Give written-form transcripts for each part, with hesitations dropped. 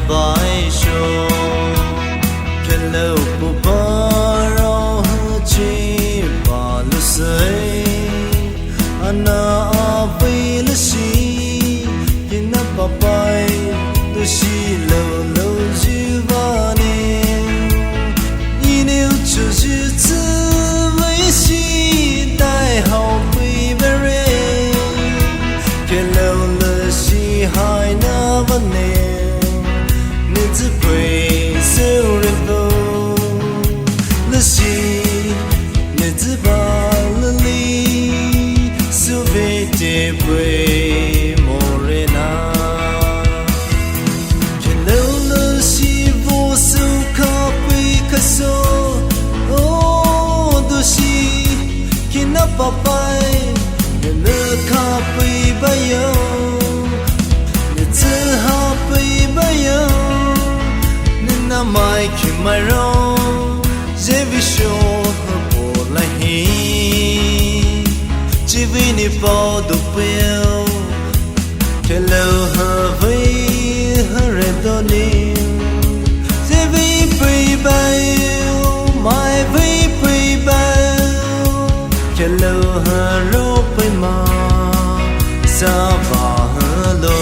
bài show hello bubaro chi ba lu say ana avil si kina papai tu si lo lo jivane ineu chu ju zu wei si dai hao pi bere hello le si hai na vane ni zu pui so rivo le si ni zu ba le li su ve te pui morena hello le si vo su ka pui ka so oh do si kina papai le ka pui ba yo ni zu ha pui ba yo ni na mai ki mai ro je vi sho po la hi chỉ vì ni bao đủ bèo hello her với her redoni chỉ vì bay bay mai với bay bay hello her ro bay ma sa ba hello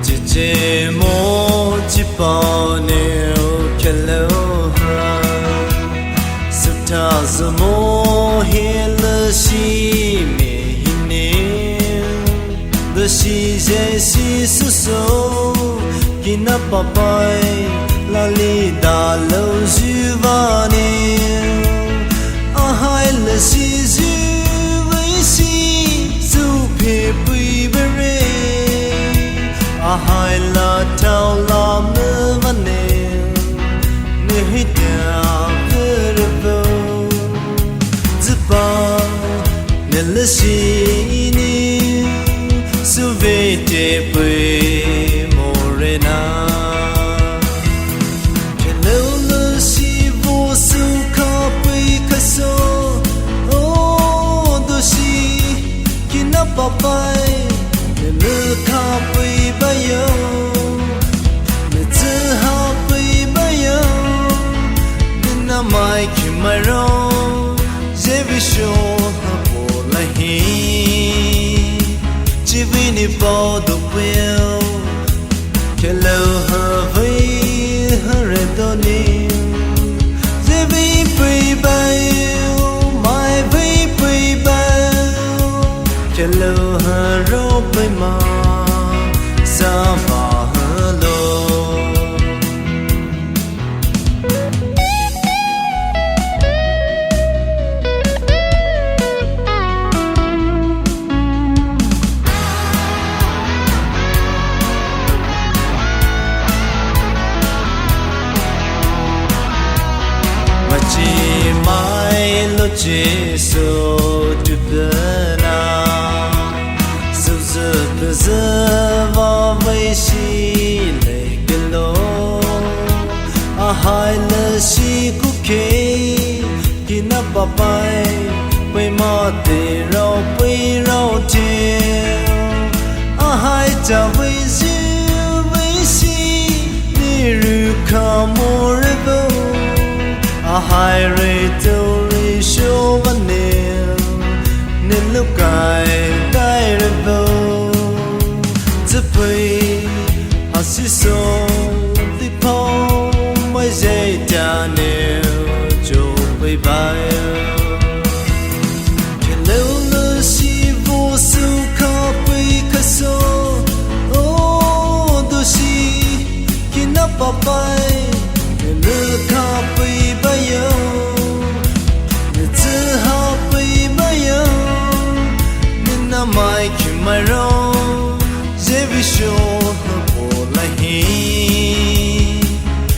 chỉ mo chỉ bao nhiêu hello her ta zamo hele si me hine the si je si su so kina papai la li da lo juvane a hai le si ju vai si su phe pui bere a hai la tao la me vane ne hita le si ni su ve te pui morena hello le si vo su ka pui ka so oh do si kina papai le ka pui ba yo le zu ha pui ba yo na mai ki mai ro je vi sho chỉ vì ni bao đủ bèo hello her với her redoni chỉ vì bay bay mai với bay bay hello her ro bay ma sa ba hello chỉ mai lo chỉ số tu bena số giờ bây giờ vào với si lấy cái lô à hai là si cũng kê khi na papai bay mà để rau tiền à hai cha với si ni ru ka mo revo a hai re to re show vanil nên lúc cài tay re vô giúp bay a si so ti po mai dây cha nêu cho bay bay hello le si vô su ka bay ka so oh do si kina papai le ka bay bay yo zu ha bay bay yo na mai ki mai ro je vi sho po la hi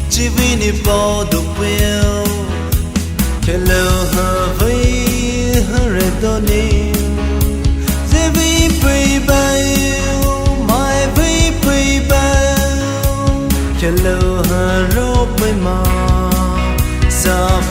chỉ vì ni bao đủ bèo hello her với her redoni je vi bay bay mai với bay bay hello her ro bay ma sa